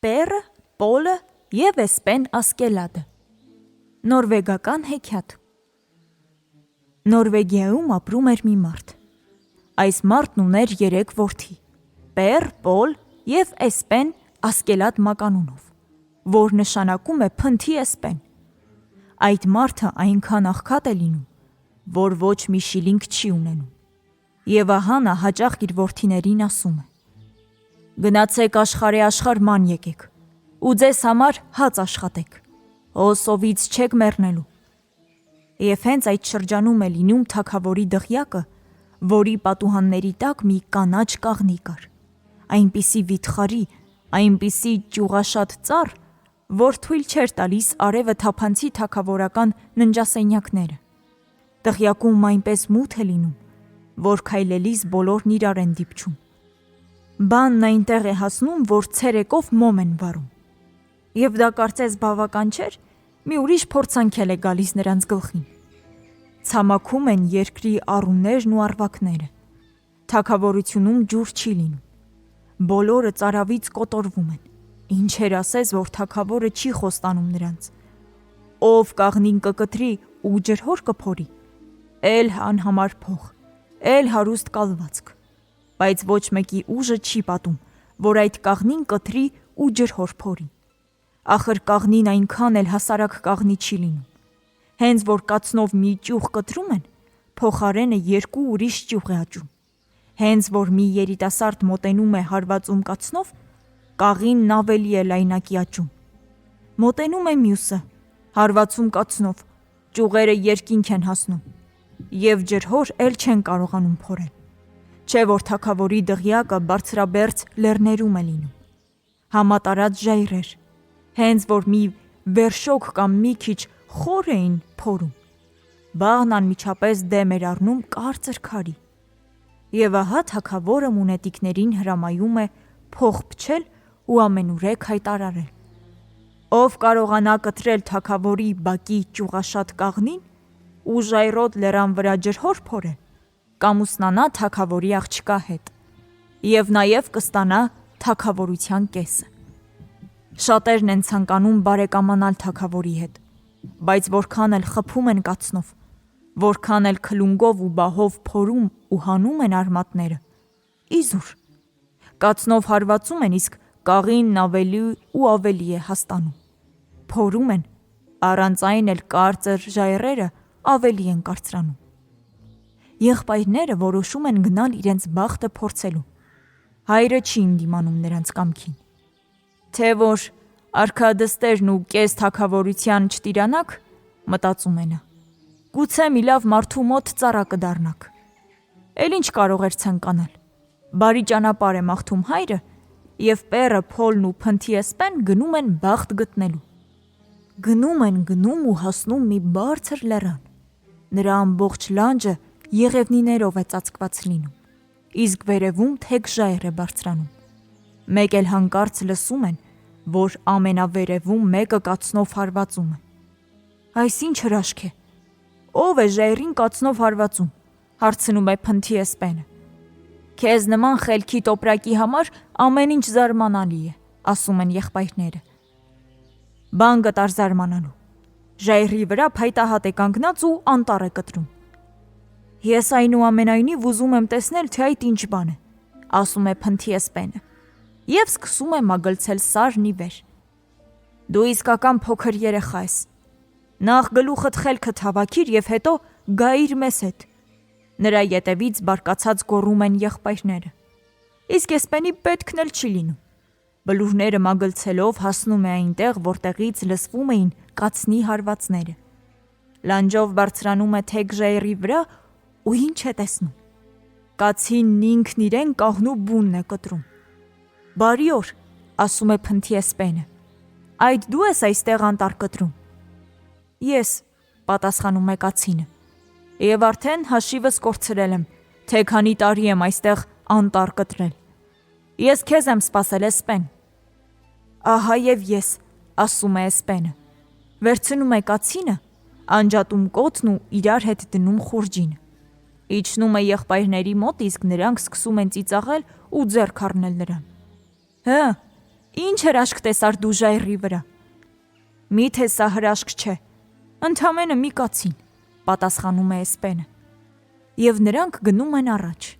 Պերը, Պոլը և Էսպեն Ասկելադը։ Նորվեգական հեքիաթ։ Նորվեգիայում ապրում էր մի մարդ։ Այս մարդն ուներ 3 որդի՝ Պեր, Պոլ և Էսպեն Ասկելադ մականունով, որ նշանակում է փնթի էսպեն։ Այդ մարդը այնքան աղքատ է լինում, որ ոչ մի շիլինգ չի ունենում։ Եվ ահա նա հաճախ իր որդիներին ասում է. «Գնացեք աշխարհ ման եկեք ու ձեզ համար հաց աշխատեք, հոսովից չեք մեռնելու»։ Եվ հենց այդ շրջանում է լինում թագավորի դղյակը, որի պատուհանների տակ մի կանաչ կաղնի կար, այնպիսի վիթխարի, այնպիսի ճյուղաշատ ծառ, որ թույլ չէր տալիս արևը թափանցի թագավորական ննջասենյակները։ Դղյակում այնպես մութ է լինում, որ քայլելիս բոլորն իրար են դիպչում։ Բանն այնտեղ է հասնում, որ ցերեկով մոմ են վառում։ Եվ դա կարծես բավական չէր, մի ուրիշ փորձանք էլ է գալիս նրանց գլխին։ Ցամաքում են երկրի առուներն ու առվակները։ Թագավորությունում ջուր չի լինում։ Բոլորը ծարավից կոտորվում են։ Ինչեր ասես, որ թագավորը չի խոստանում նրանց։ Ով կաղնին կկտրի ու ջրհոր կփորի, էլ անհամար փող, էլ հարուստ կալվածք, բայց ոչ մեկի ուժը չի պատում, որ այդ կաղնին կտրի ու ջրհոր փորի։ Ախր կաղնին այնքան էլ հասարակ կաղնի չի լինում։ Հենց որ կացնով մի ճյուղ կտրում են, փոխարենը 2 ուրիշ ճյուղ է աճում։ Հենց որ մի երիտասարդ մոտենում է հարվածում կացնով, կաղինն ավելի է լայնակի աճում։ Մոտենում է մյուսը, հարվածում կացնով, ճյուղերը երկինք են հասնում, և ջրհոր էլ չեն կարողանում փորել։ Չէ որ թագավորի դղյակը բարձրաբերձ լեռներում է լինում։ Համատարած ժայռեր, հենց որ մի վերշոք կամ մի քիչ խոր էին փորում, բաղն անմիջապես դեմ էր առնում կարծր քարի։ Եվ ահա թագավորը մունետիկներին հրամայում է փող փչել ու ամենուրեք հայտարարել. «Ով կարողանա կտրել թագավորի բակի ճյուղաշատ կաղնին ու ժայռոտ լեռան վրա ջրհոր փորել, կամուսնանա թագավորի աղջկա հետ, և նաև կստանա թագավորության կեսը»։ Շատերն են ցանկանում բարեկամանալ թագավորի հետ, բայց որքան էլ խփում են կացնով, որքան էլ քլունգով ու բահով փորում ու հանում են արմատները, իզուր։ Կացնով հարվածում են, իսկ կաղինն ավելի ու ավելի է հաստանում։ Փորում են, առանց այն էլ կարծր ժայռերը ավելի են կարծրանում։ Եղբայրները որոշում են գնալ իրենց բախտը փորձելու։ Հայրը չի ընդդիմանում նրանց կամքին։ Թե որ արքադստերն ու կես թագավորության չտիրանաք, մտածում է նա, գուցե մի լավ մարդու մոտ ծառա կդառնաք։ Էլ ինչ կարող էր ցանկանալ։ Բարի ճանապարհ է մաղթում հայրը, և Պերը, Փոլն ու փնթի էսպեն գնում են բախտ գտնելու։ Գնում ու հասնում մի բարձր լեռան։ Նրա ամբողջ լանջը եղևնիներով է ծածկված լինում, իսկ վերևում թեք ժայռ է բարձրանում։ Մեկ էլ հանկարծ լսում են, որ ամենավերևում մեկը կացնով հարվածում է։ Այս ինչ հրաշք է։ Ո՞վ է ժայռին կացնով հարվածում, հարցնում է փնթի էսպենը։ Քեզ նման խելքի տոպրակի համար ամեն ինչ զարմանալի է, ասում են եղբայրները։ Բան գտար զարմանալու։ Ժայռի վրա փայտահատ է կանգնած ու անտառ է կտրում։ Ես այնուամենայնիվ ուզում եմ տեսնել, թե այդ ինչ բան է, ասում է փնթի էսպենը, և սկսում է մագլցել սարն ի վեր։ Դու իսկական փոքր երեխա ես։ Նախ գլուխդ խելքդ հավաքիր և հետո գայիր մեզ հետ։ Նրա ետևից բարկացած գոռում են եղբայրները։ Իսկ էսպենի պետքն էլ չի լինում։ Բլուրները մագլցելով հասնում է այնտեղ, որտեղից լսվում էին կացնի հարվածները։ Լանջով բարձրանում է թեք ժայռի վրա ու ինչ է տեսնում։ Կացինն ինքն իրեն կաղնու բունն է կտրում։ Բարի օր, ասում է փնթի էսպենը։ Այդ դու ես այստեղ անտառ կտրում։ Ես, պատասխանում է կացինը, և արդեն հաշիվս կորցրել եմ, թե քանի տարի եմ այստեղ անտառ կտրել։ Ես քեզ եմ սպասել, էսպեն։ Ահա և ես, ասում է էսպենը, վերցնում է կացինը, անջատում կոթն ու իրար հետ դնում խուրջինը։ Իջնում է եղբայրների մոտ, իսկ նրանք սկսում են ծիծաղել ու ձեռք առնել նրան։ Հը, Ինչ հրաշք տեսար դու ժայռի վրա։ Միթե սա հրաշք չէ, ընդամենը մի կացին, պատասխանում է էսպենը։ Եվ նրանք գնում են առաջ։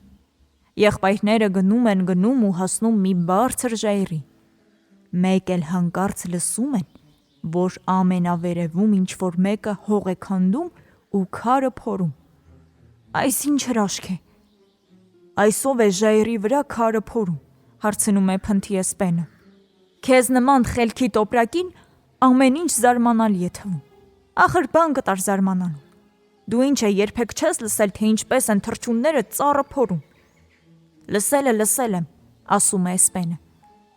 Եղբայրները գնում ու հասնում մի բարձր ժայռի։ Մեկ էլ հանկարծ լսում են, որ ամենավերևում ինչ-որ մեկը հող է քանդում ու քարը փորում։ Այս ինչ հրաշք է։ Այսով է ժայռի վրա քարը փորում, հարցնում է փնթի էսպենը։ Քեզ նման խելքի տոպրակին ամեն ինչ զարմանալի է թվում։ Ախր բան կտար զարմանալու։ Դու ինչ է երբեք չես լսել, թե ինչպես են թռչունները ծառը փորում։ Լսել եմ, ասում է էսպենը,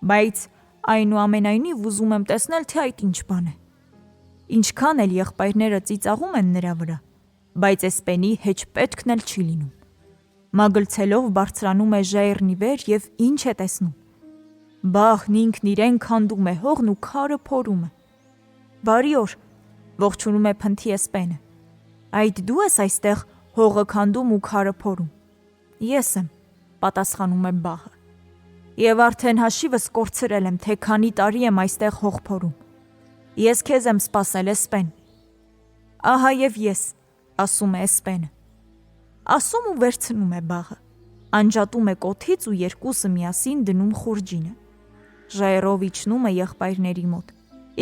բայց այնուամենայնիվ ուզում եմ տեսնել, թե այդ ինչ բան է։ Ինչքան էլ եղբայրները ծիծաղում են նրա վրա, բայց էսպենի հեչ պետքն էլ չի լինում։ Մագլցելով բարձրանում է ժայռնի վեր և ինչ է տեսնում։ Բախն ինքն իրեն քանդում է հողն ու քարը փորում է։ Բարի օր, ողջունում է փնթի էսպենը։ Այդ դու ես այստեղ հողը քանդում ու քարը փորում։ Ես եմ, պատասխանում է բախը։ Եվ արդեն հաշիվս կորցրել եմ, թե քանի տարի եմ այստեղ հող փորում։ Ես քեզ եմ սպասել, էսպեն։ Ահա և ես, ասում է էսպենը։ Ասում ու վերցնում է բախը, անջատում է կոթից ու երկուսը միասին դնում խուրջինը։ Ժայռով իջնում է եղբայրների մոտ,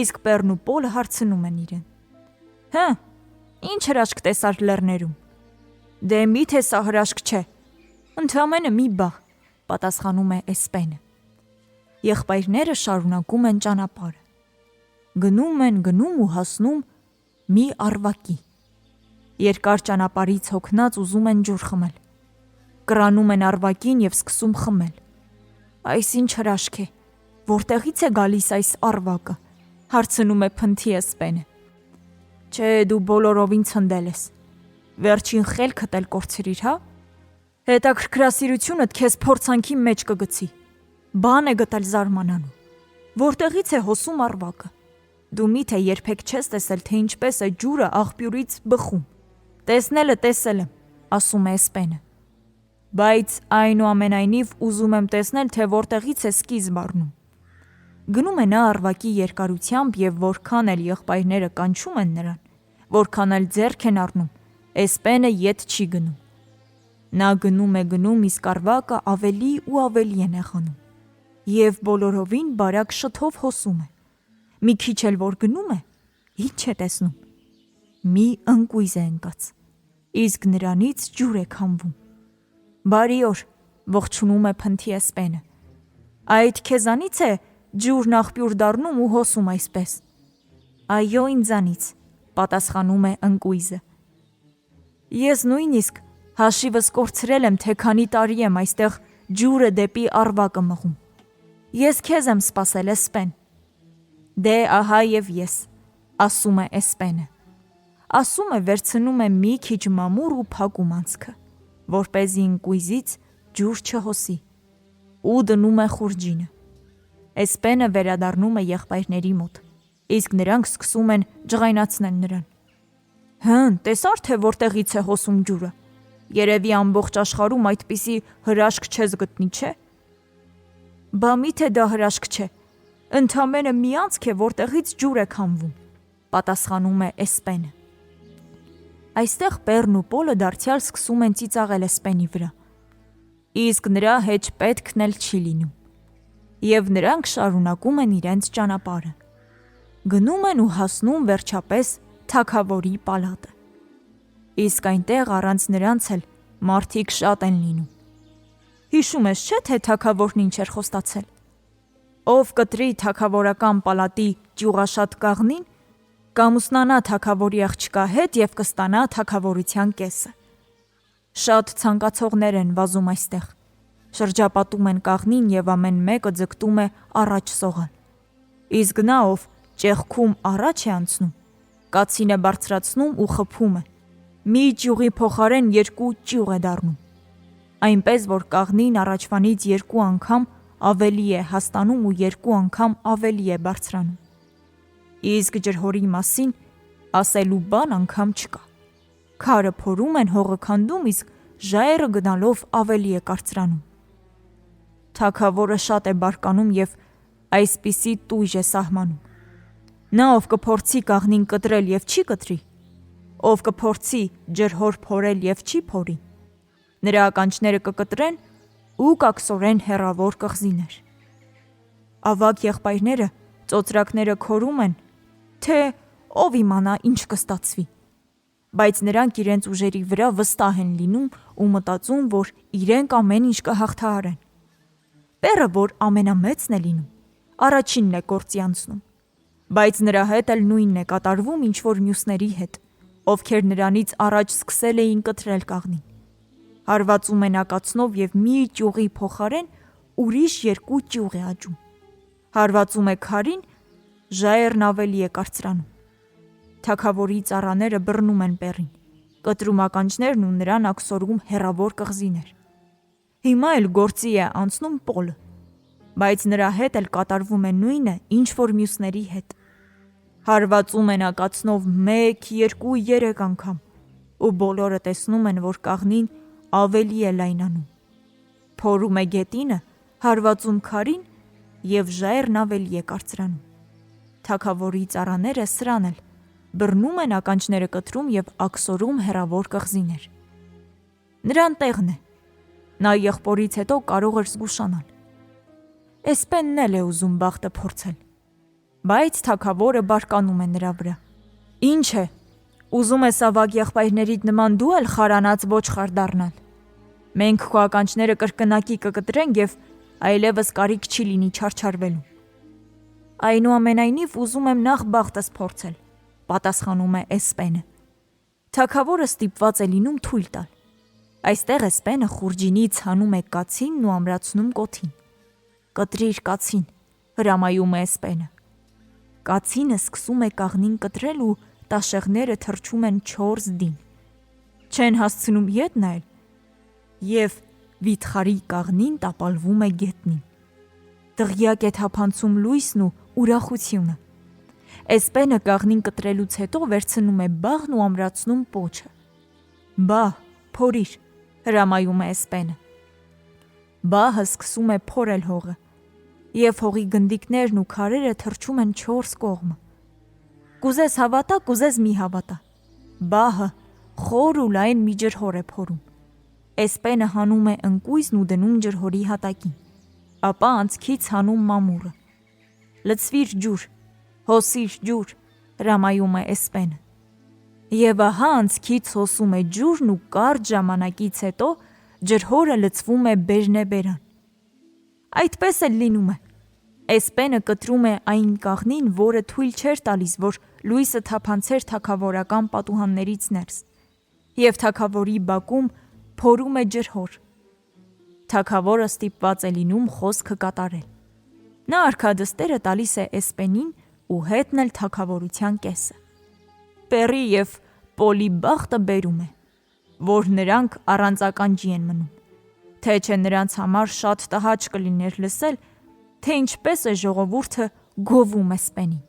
իսկ Պերն ու Պոլը հարցնում են իրեն. Հը, ինչ հրաշք տեսար լեռներում։ Դե միթե սա հրաշք չէ, ընդամենը մի բախ, պատասխանում է էսպենը։ Եղբայրները շարունակում են ճանապարհը։ Գնում ու հասնում մի առվակի։ Երկար ճանապարհից հոգնած ուզում են ջուր խմել։ Կռանում են առվակին և սկսում խմել։ Այս ինչ հրաշք է, որտեղից է գալիս այս առվակը, հարցնում է փնթի էսպենը։ Չէ, դու բոլորովին ցնդել ես։ Վերջին խելքդ էլ կորցրիր, հա։ Հետաքրքրասիրությունդ քեզ փորձանքի մեջ կգցի։ Բան է գտել զարմանալու։ Որտեղից է հոսում առվակը։ Դու միթե երբեք չես տեսել, թե ինչպես է ջուրը աղբյուրից բխում։ Տեսնելը տեսել եմ, ասում է էսպենը։ Բայց այնուամենայնիվ ուզում եմ տեսնել, թե որտեղից է սկիզբ առնում։ Գնում է նա առվակի երկարությամբ և որքան էլ եղբայրները կանչում են նրան, որքան էլ ձեռք են առնում, էսպենը ետ չի գնում։ Նա գնում, իսկ առվակը ավելի ու ավելի է նեղանում։ Եվ բոլորովին բարակ շթով հոսում է։ Մի քիչ էլ որ գնում է, ինչ է տեսնում։ Մի ընկույզ է ընկած, իսկ նրանից ջուր է քամվում։ Բարի օր, ողջունում է փնթի էսպենը։ Այդ քեզանից է ջուրն աղբյուր դառնում ու հոսում այսպես։ Այո, ինձանից, պատասխանում է ընկույզը։ Ես նույնիսկ հաշիվս կորցրել եմ, թե քանի տարի եմ այստեղ ջուրը դեպի առվակը մղում։ Ես քեզ եմ սպասել, էսպեն։ Դե ահա և ես, ասում է էսպենը։ Ասում է վերցնում է մի քիչ մամուռ ու փակում անցքը, որպեսզի ընկույզից ջուր չհոսի, ու դնում է խուրջինը։ Էսպենը վերադառնում է եղբայրների մոտ, իսկ նրանք սկսում են ջղայնացնել նրան։ Հըն, տեսար թե որտեղից է հոսում ջուրը։ Երևի ամբողջ աշխարհում այդպիսի հրաշք չես գտնի, չէ։ Բա միթե դա հրաշք չէ, ընդամենը մի անցք է, որտեղից ջուր է քամվում, պատասխանում է էսպենը։ Այստեղ Պերն ու Պոլը դարձյալ սկսում են ծիծաղել էսպենի վրա, իսկ նրա հեչ պետքն էլ չի լինում։ Եվ նրանք շարունակում են իրենց ճանապարհը։ Գնում են ու հասնում վերջապես թագավորի պալատը։ Իսկ այնտեղ առանց նրանց էլ մարդիկ շատ են լինում։ Հիշում ես, չէ՞, թե թագավորն ինչ էր խոստացել։ Ով կտրի թագավորական պալատի ճյուղաշատ կաղնին, կամուսնանա թագավորի աղջկա հետ և կստանա թագավորության կեսը։ Շատ ցանկացողներ են վազում այստեղ։ Շրջապատում են կաղնին և ամեն մեկը ձգտում է առաջ սողալ։ Իսկ նա, ով ճեղքում առաջ է անցնում, կացինը բարձրացնում ու խփում է։ Մի ճյուղի փոխարեն երկու ճյուղ է դառնում։ Այնպես, որ կաղնին առաջվանից երկու անգամ ավելի է հաստանում ու երկու անգամ ավելի է բարձրանում։ Իսկ ջրհորի մասին ասելու բան անգամ չկա։ Քարը փորում են, հողը քանդում, իսկ ժայռը գնալով ավելի է կարծրանում։ Թագավորը շատ է բարկանում և այսպիսի տույժ է սահմանում. նա, ով կփորձի կաղնին կտրել եւ չի կտրի, ով կփորձի ջրհոր փորել եւ չի փորի, նրա ականջները կկտրեն ու կակսորեն հեռավոր կղզիներ։ Ավագ եղբայրները ծոծրակները քորում են, թե ով իմանա ինչ կստացվի, բայց նրանք իրենց ուժերի վրա վստահ են լինում ու մտածում, որ իրենք ամեն ինչ կհաղթահարեն։ Բեռը, որ ամենամեծն է լինում, առաջինն է գործի անցնում, բայց նրա հետ էլ նույնն է կատարվում ինչ որ մյուսների հետ, ովքեր նրանից առաջ սկսել էին կտրել կաղնին։ Հարվածում է նակացնով եւ մի ճյուղի փոխարեն ուրիշ 2 ճյուղ է աճում։ Հարվածում է քարին, ժայռն ավելի է կարծրանում։ Թագավորի ծառաները բռնում են բեռին, կտրում ականջներն ու նրան ակսորում հեռավոր կղզիներ։ Հիմա էլ գործի է անցնում Պոլը, բայց նրա հետ էլ կատարվում է նույնը, ինչ որ մյուսների հետ։ Հարվածում են ակացնով 1, 2, 3 անգամ, ու բոլորը տեսնում են, որ կաղնին ավելի է լայնանում։ Փորում է գետինը, հարվածում քարին եւ ժայռն ավելի է կարծրանում։ Թագավորի ծառաները սրան էլ բռնում են ականջները կտրում եւ ակսորում հեռավոր կղզիներ։ Նրան տեղն է։ Նա եղբորից հետո կարող էր զգուշանալ։ Էսպենն էլ է ուզում բախտը փորձել, բայց թագավորը բարկանում է նրա վրա։ Ինչ է, ուզում ես ավագ եղբայրներիդ նման դու էլ խարանած ոչխար դառնալ։ Մենք քո ականջները կրկնակի կկտրենք եւ այլևս կարիք չի լինի չարչարվելու։ Այնուամենայնիվ ուզում եմ նախ բախտս փորձել, պատասխանում է Էսպենը։ Թագավորը ստիպված է լինում թույլ տալ։ Այստեղ Էսպենը խուրջինից հանում է կացինն ու ամրացնում կոթին։ Կտրիր կացին, հրամայում է Էսպենը։ Կացինը սկսում է կաղնին կտրել ու տաշեղները թռչում են 4 դին։ Չեն հասցնում ետ նայել եւ վիթխարի կաղնին տապալվում է գետնին։ Դղյակ է թափանցում լույսն ու ուրախությունը։ Էսպենը կաղնին կտրելուց հետո վերցնում է բաղն ու ամրացնում պոչը։ Բա, փորիր, հրամայում է Էսպենը։ Բահը սկսում է փորել հողը, եւ հողի գնդիկներն ու քարերը թռչում են 4 կողմը։ Կուզես հավատա, կուզես մի հավատա։ Բահը խոր ու լայն մի ջրհոր է փորում։ Էսպենը հանում է ընկույզն ու դնում ջրհորի հատակին, ապա անցքից հանում մամուրը։ Լցվիր ջուր, հոսիր ջուր, հրամայում է Էսպենը։ Եվ ահա անցքից հոսում է ջուրն ու կարճ ժամանակից հետո ջրհորը լցվում է բերնեբերան։ Այդպես էլ լինում է։ Էսպենը կտրում է այն կաղնին, որը թույլ չէր տալիս, որ լույսը թափանցեր թագավորական պատուհաններից ներս, եւ թագավորի բակում փորում է ջրհոր։ Թագավորը ստիպված է լինում խոսքը կատարել։ Նա արքադստերը տալիս է Էսպենին ու հետն էլ թագավորության կեսը։ Պերի եւ Պոլի բախտը բերում է, որ նրանք առանց ականջի են մնում, թե չէ նրանց համար շատ տհաճ կլիներ լսել, թե ինչպես է ժողովուրդը գովում Էսպենին։